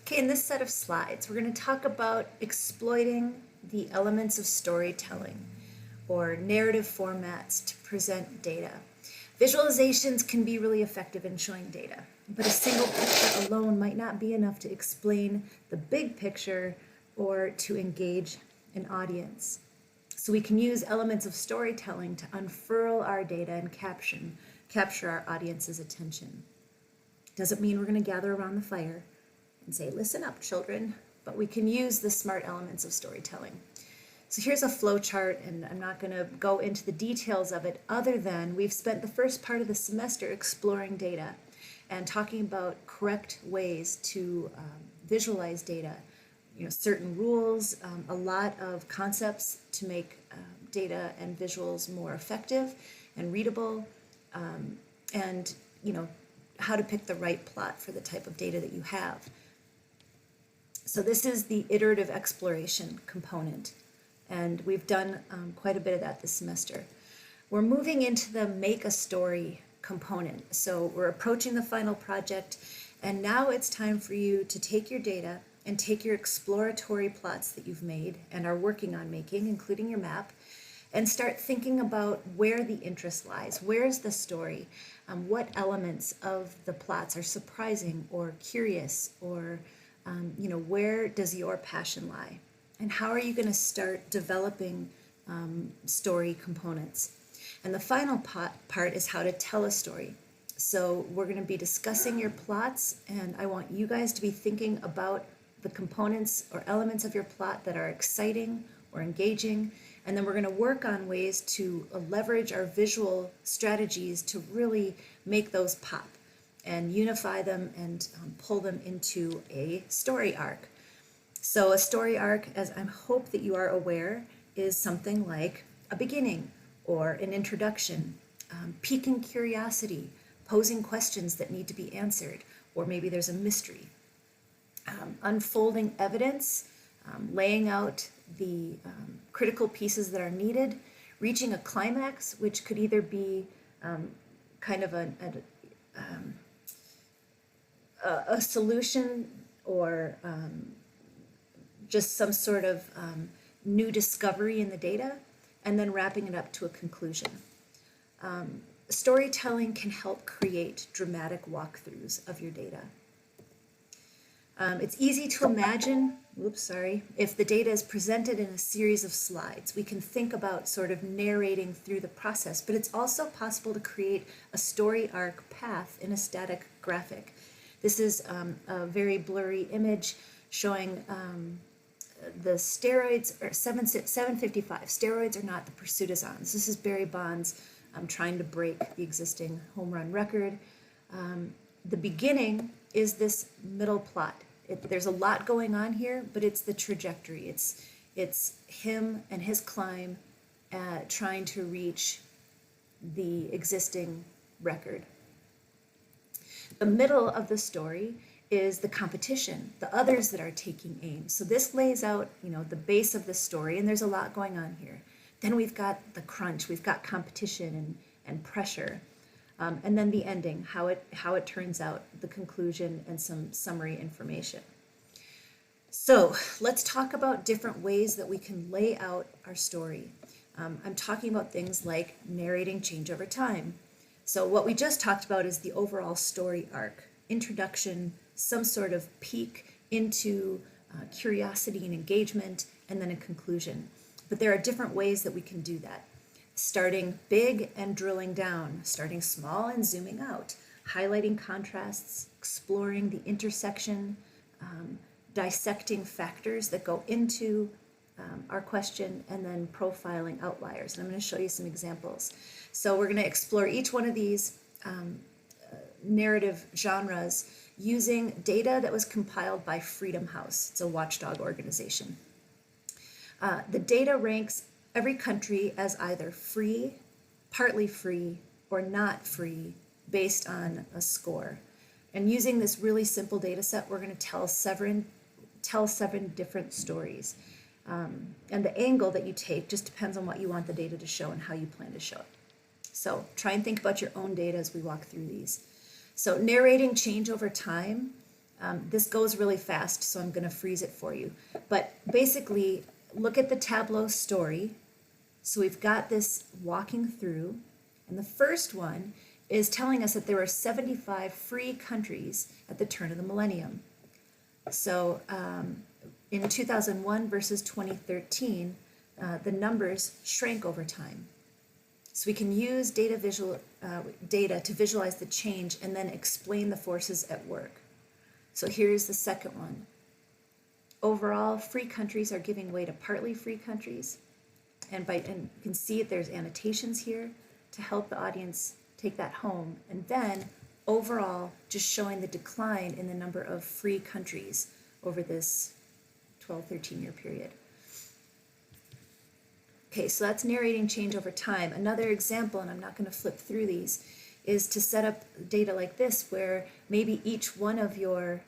Okay, in this set of slides, we're going to talk about exploiting the elements of storytelling or narrative formats to present data. Visualizations can be really effective in showing data, but a single picture alone might not be enough to explain the big picture or to engage an audience. So we can use elements of storytelling to unfurl our data and capture our audience's attention. Doesn't mean we're going to gather around the fire and say, listen up, children, but we can use the smart elements of storytelling. So here's a flow chart, and I'm not going to go into the details of it other than we've spent the first part of the semester exploring data and talking about correct ways to visualize data. Certain rules, a lot of concepts to make data and visuals more effective and readable, and how to pick the right plot for the type of data that you have. So this is the iterative exploration component, and we've done quite a bit of that this semester. We're moving into the make a story component. So we're approaching the final project, and now it's time for you to take your data and take your exploratory plots that you've made and are working on making, including your map, and start thinking about where the interest lies. Where's the story? What elements of the plots are surprising or curious, or where does your passion lie? And how are you going to start developing story components? And the final part is how to tell a story. So we're going to be discussing your plots, and I want you guys to be thinking about the components or elements of your plot that are exciting or engaging, and then we're going to work on ways to leverage our visual strategies to really make those pop and unify them and pull them into a story arc. So a story arc, as I hope that you are aware, is something like a beginning or an introduction, piquing curiosity, posing questions that need to be answered, or maybe there's a mystery, unfolding evidence, laying out the critical pieces that are needed, reaching a climax, which could either be kind of a solution or just some sort of new discovery in the data, and then wrapping it up to a conclusion. Storytelling can help create dramatic walkthroughs of your data. It's easy to imagine, if the data is presented in a series of slides. We can think about sort of narrating through the process, but it's also possible to create a story arc path in a static graphic. This is a very blurry image showing the steroids, or 755. Steroids are not the pursuitazons. This is Barry Bonds trying to break the existing home run record. The beginning is this middle plot. There's a lot going on here, but it's the trajectory. It's him and his climb trying to reach the existing record. The middle of the story is the competition, the others that are taking aim. So this lays out, the base of the story, and there's a lot going on here. Then we've got the crunch, we've got competition and pressure. And then the ending, how it turns out, the conclusion, and some summary information. So let's talk about different ways that we can lay out our story. I'm talking about things like narrating change over time. So what we just talked about is the overall story arc, introduction, some sort of peek into curiosity and engagement, and then a conclusion. But there are different ways that we can do that. Starting big and drilling down, starting small and zooming out, highlighting contrasts, exploring the intersection, dissecting factors that go into our question, and then profiling outliers. And I'm going to show you some examples. So we're going to explore each one of these narrative genres using data that was compiled by Freedom House. It's a watchdog organization. The data ranks every country as either free, partly free, or not free based on a score. And using this really simple data set, we're going to tell seven different stories. And the angle that you take just depends on what you want the data to show and how you plan to show it. So try and think about your own data as we walk through these. So narrating change over time This goes really fast, so I'm going to freeze it for you. But basically, look at the Tableau story. So we've got this walking through, and the first one is telling us that there were 75 free countries at the turn of the millennium. So in 2001 versus 2013, the numbers shrank over time. So we can use data to visualize the change and then explain the forces at work. So here's the second one. Overall, free countries are giving way to partly free countries. And you can see there's annotations here to help the audience take that home. And then overall, just showing the decline in the number of free countries over this 12-13 year period. Okay, so that's narrating change over time. Another example, and I'm not going to flip through these, is to set up data like this where maybe each one of your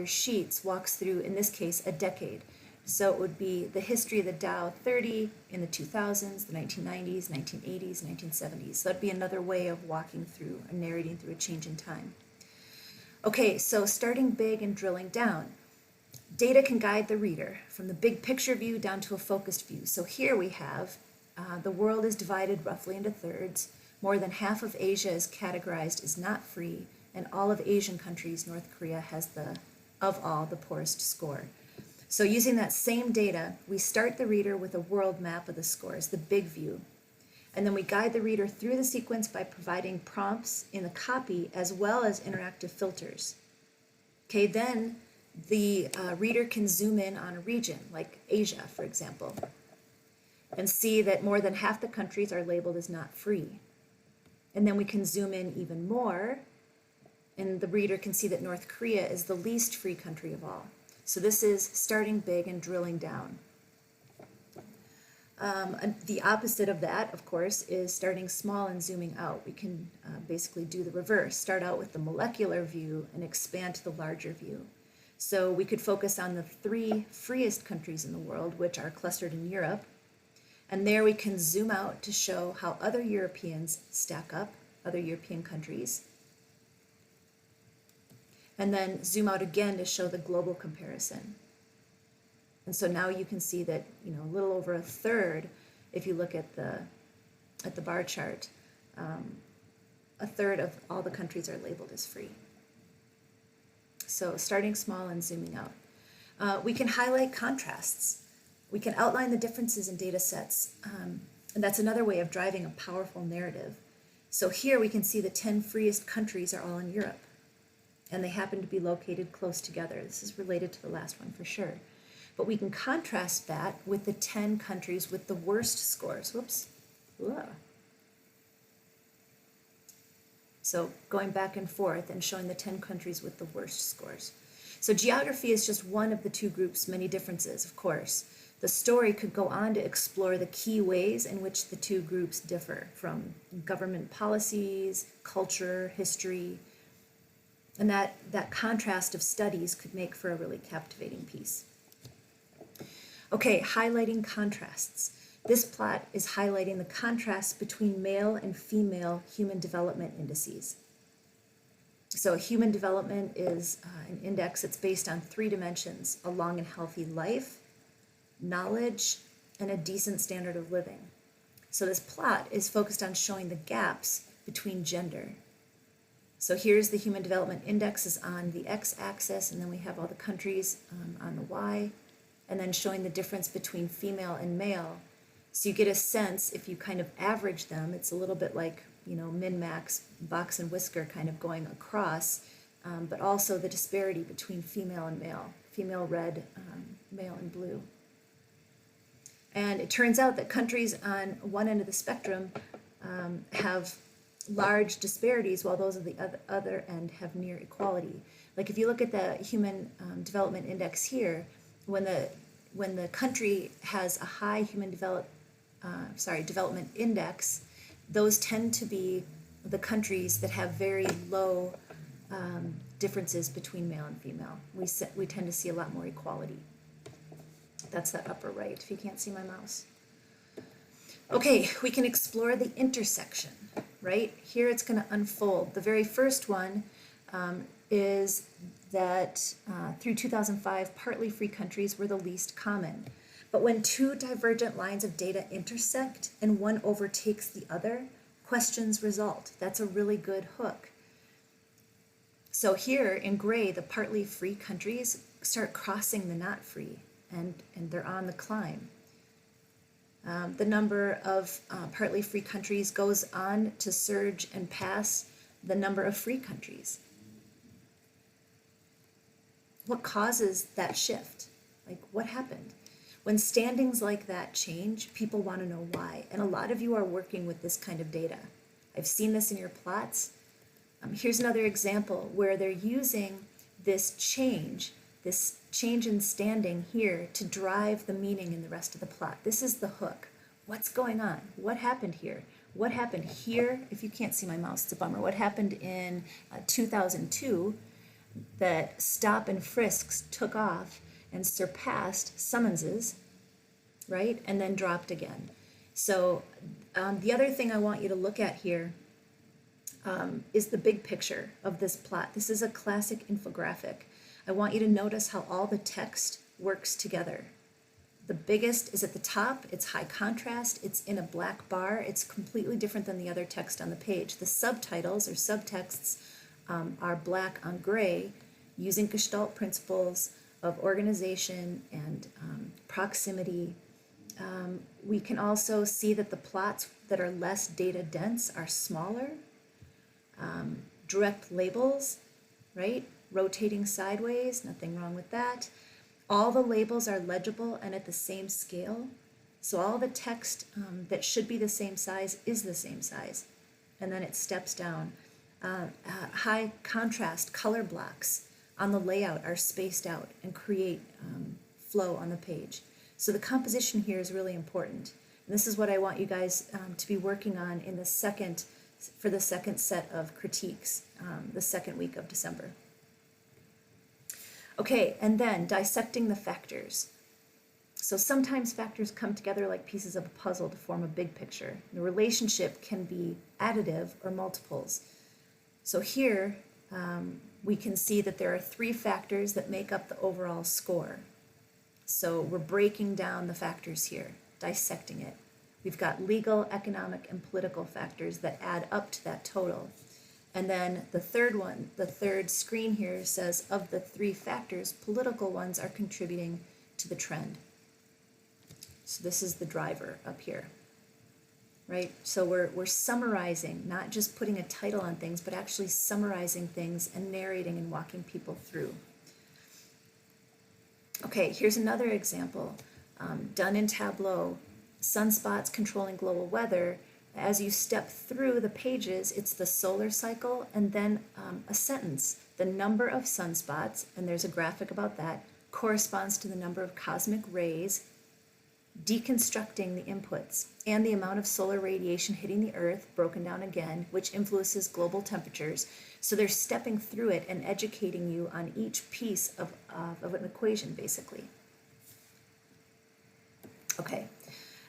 sheets walks through, in this case, a decade. So it would be the history of the Dow 30 in the 2000s, the 1990s, 1980s, 1970s. So that'd be another way of walking through and narrating through a change in time. Okay, so starting big and drilling down. Data can guide the reader from the big picture view down to a focused view. So here we have the world is divided roughly into thirds. More than half of Asia is categorized as not free, and all of Asian countries, North Korea has the poorest score. So using that same data, we start the reader with a world map of the scores, the big view. And then we guide the reader through the sequence by providing prompts in the copy as well as interactive filters. Okay, then the reader can zoom in on a region, like Asia, for example, and see that more than half the countries are labeled as not free. And then we can zoom in even more, and the reader can see that North Korea is the least free country of all. So this is starting big and drilling down. The opposite of that, of course, is starting small and zooming out. We can basically do the reverse, start out with the molecular view and expand to the larger view. So we could focus on the 3 freest countries in the world, which are clustered in Europe. And there we can zoom out to show how other Europeans stack up, other European countries. And then zoom out again to show the global comparison. And so now you can see that, a little over a third, if you look at the bar chart, a third of all the countries are labeled as free. So starting small and zooming out. We can highlight contrasts. We can outline the differences in data sets. And that's another way of driving a powerful narrative. So here we can see the 10 freest countries are all in Europe. And they happen to be located close together. This is related to the last one for sure. But we can contrast that with the 10 countries with the worst scores. Whoops. Ugh. So going back and forth and showing the 10 countries with the worst scores. So geography is just one of the 2 groups' many differences, of course. The story could go on to explore the key ways in which the 2 groups differ, from government policies, culture, history, and that contrast of studies could make for a really captivating piece. Okay, highlighting contrasts. This plot is highlighting the contrast between male and female human development indices. So human development is an index that's based on 3 dimensions: a long and healthy life, knowledge, and a decent standard of living. So this plot is focused on showing the gaps between gender. So here's the Human Development Index is on the x-axis, and then we have all the countries on the y, and then showing the difference between female and male. So you get a sense, if you kind of average them, it's a little bit like, min-max, box and whisker kind of going across, but also the disparity between female and male, female red, male and blue. And it turns out that countries on one end of the spectrum have large disparities, while those of the other end have near equality. Like if you look at the Human Development Index here, when the country has a high development index, those tend to be the countries that have very low differences between male and female. We tend to see a lot more equality. That's that upper right, if you can't see my mouse. Okay, we can explore the intersection, right? Here it's going to unfold. The very first one is that through 2005, partly free countries were the least common. But when two divergent lines of data intersect and one overtakes the other, questions result. That's a really good hook. So here in gray, the partly free countries start crossing the not free, and they're on the climb. The number of partly free countries goes on to surge and pass the number of free countries. What causes that shift? Like, what happened? When standings like that change, people want to know why. And a lot of you are working with this kind of data. I've seen this in your plots. Here's another example where they're using this change in standing here to drive the meaning in the rest of the plot. This is the hook. What's going on? What happened here? What happened here? If you can't see my mouse, it's a bummer. What happened in 2002 that stop and frisks took off and surpassed summonses, right? And then dropped again. So the other thing I want you to look at here is the big picture of this plot. This is a classic infographic. I want you to notice how all the text works together. The biggest is at the top, it's high contrast, it's in a black bar, it's completely different than the other text on the page. The subtitles or subtexts are black on gray, using Gestalt principles of organization and proximity. We can also see that the plots that are less data dense are smaller. Direct labels, right? Rotating sideways, nothing wrong with that. All the labels are legible and at the same scale. So all the text that should be the same size is the same size. And then it steps down. High contrast color blocks on the layout are spaced out and create flow on the page. So the composition here is really important. And this is what I want you guys to be working on in for the second set of critiques, the second week of December. Okay, and then dissecting the factors. So sometimes factors come together like pieces of a puzzle to form a big picture. The relationship can be additive or multiples. So here we can see that there are 3 factors that make up the overall score. So we're breaking down the factors here, dissecting it. We've got legal, economic, and political factors that add up to that total. And then the third one, the third screen here says of the 3 factors, political ones are contributing to the trend. So this is the driver up here, right? So we're summarizing, not just putting a title on things, but actually summarizing things and narrating and walking people through. Okay, here's another example, done in Tableau. Sunspots controlling global weather. As you step through the pages, it's the solar cycle and then a sentence. The number of sunspots, and there's a graphic about that, corresponds to the number of cosmic rays, deconstructing the inputs, and the amount of solar radiation hitting the Earth, broken down again, which influences global temperatures. So they're stepping through it and educating you on each piece of an equation, basically. Okay.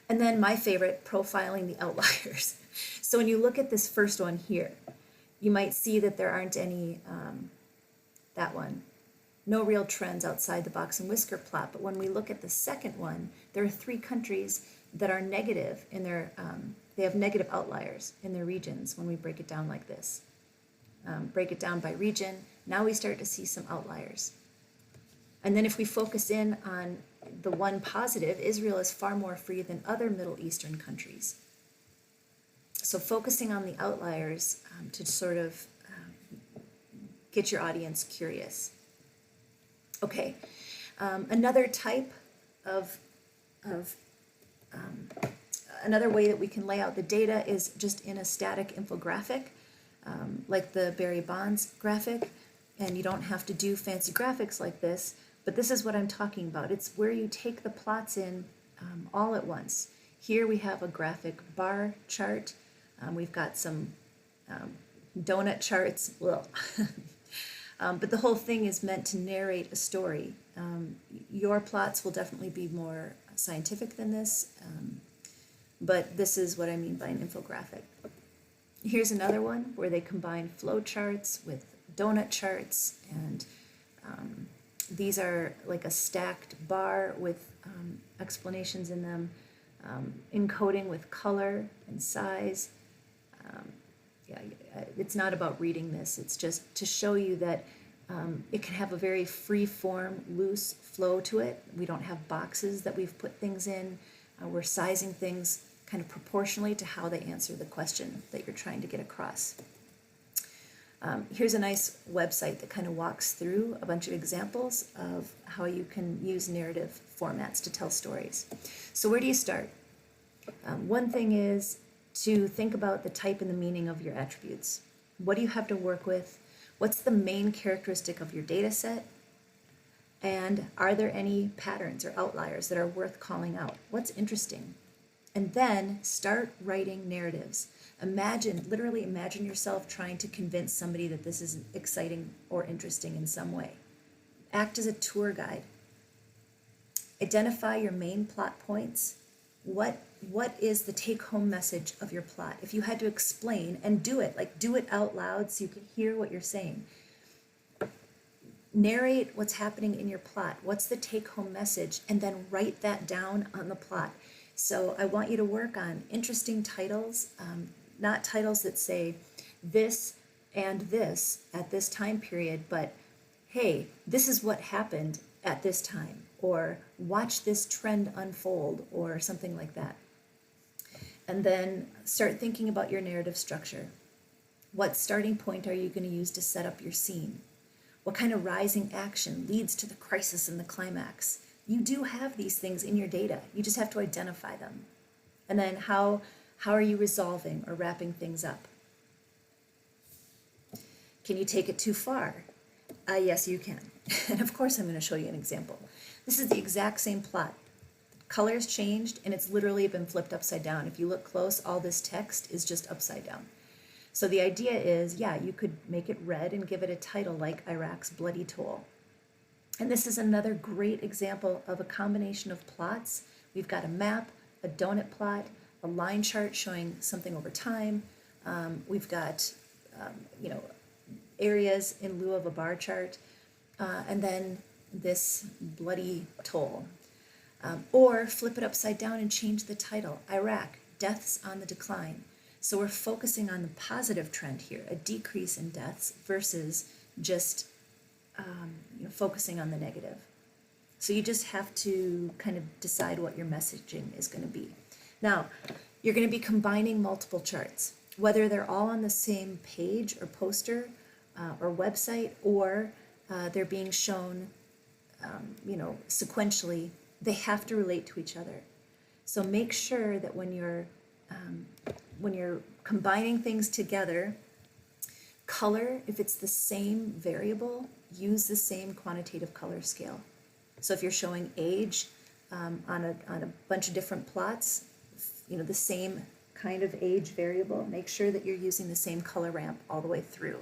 And then my favorite, profiling the outliers. So when you look at this first one here, you might see that there aren't any, that one, no real trends outside the box and whisker plot. But when we look at the second one, there are 3 countries that are negative in their, they have negative outliers in their regions when we break it down like this. Break it down by region, now we start to see some outliers. And then if we focus in on the one positive, Israel is far more free than other Middle Eastern countries. So focusing on the outliers to sort of get your audience curious. Okay, another type of another way that we can lay out the data is just in a static infographic, like the Barry Bonds graphic, and you don't have to do fancy graphics like this. But this is what I'm talking about. It's where you take the plots in all at once. Here we have a graphic bar chart. We've got some donut charts. Well, but the whole thing is meant to narrate a story. Your plots will definitely be more scientific than this, but this is what I mean by an infographic. Here's another one where they combine flow charts with donut charts, and these are like a stacked bar with explanations in them, encoding with color and size. Yeah, it's not about reading this, it's just to show you that it can have a very free form, loose flow to it. We don't have boxes that we've put things in. We're sizing things kind of proportionally to how they answer the question that you're trying to get across. Here's a nice website that kind of walks through a bunch of examples of how you can use narrative formats to tell stories. So where do you start? One thing is to think about the type and the meaning of your attributes. What do you have to work with? What's the main characteristic of your data set? And are there any patterns or outliers that are worth calling out? What's interesting? And then start writing narratives. Literally imagine yourself trying to convince somebody that this is exciting or interesting in some way. Act as a tour guide. Identify your main plot points. What is the take-home message of your plot? If you had to explain, and do it out loud so you can hear what you're saying. Narrate what's happening in your plot. What's the take-home message? And then write that down on the plot. So I want you to work on interesting titles, not titles that say this and this at this time period, but hey, this is what happened at this time, or watch this trend unfold, or something like that. And then start thinking about your narrative structure. What starting point are you going to use to set up your scene? What kind of rising action leads to the crisis and the climax? You do have these things in your data. You just have to identify them. And then how are you resolving or wrapping things up? Can you take it too far? Yes, you can. And of course, I'm going to show you an example. This is the exact same plot. Colors changed, and it's literally been flipped upside down. If you look close, all this text is just upside down. So the idea is, yeah, you could make it red and give it a title like Iraq's Bloody Toll. And this is another great example of a combination of plots. We've got a map, a donut plot, a line chart showing something over time. We've got, areas in lieu of a bar chart, and then this bloody toll. Or flip it upside down and change the title, Iraq, Deaths on the Decline. So we're focusing on the positive trend here, a decrease in deaths versus just focusing on the negative. So you just have to kind of decide what your messaging is going to be. Now, you're going to be combining multiple charts, whether they're all on the same page or poster or website, or they're being shown, sequentially. They have to relate to each other. So make sure that when you're combining things together, color, if it's the same variable, use the same quantitative color scale. So if you're showing age on a bunch of different plots, the same kind of age variable, make sure that you're using the same color ramp all the way through.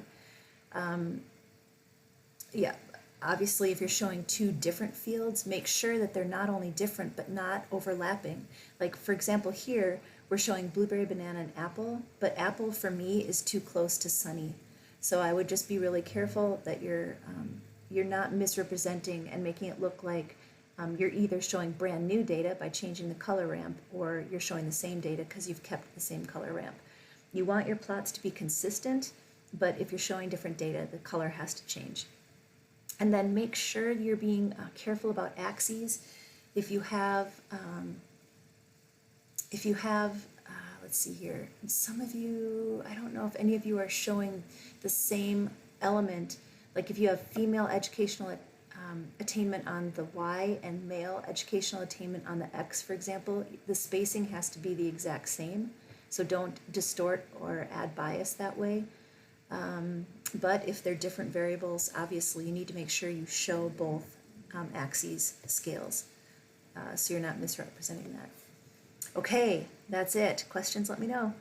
Obviously, if you're showing two different fields, make sure that they're not only different, but not overlapping. Like, for example, here, we're showing blueberry, banana, and apple, but apple for me is too close to sunny. So I would just be really careful that you're not misrepresenting and making it look like you're either showing brand new data by changing the color ramp, or you're showing the same data because you've kept the same color ramp. You want your plots to be consistent, but if you're showing different data, the color has to change. And then make sure you're being careful about axes. If you have, let's see here, some of you, I don't know if any of you are showing the same element, like if you have female educational attainment on the Y and male educational attainment on the X, for example, the spacing has to be the exact same. So don't distort or add bias that way. But if they're different variables, obviously you need to make sure you show both axes scales, so you're not misrepresenting that. Okay, that's it. Questions, let me know.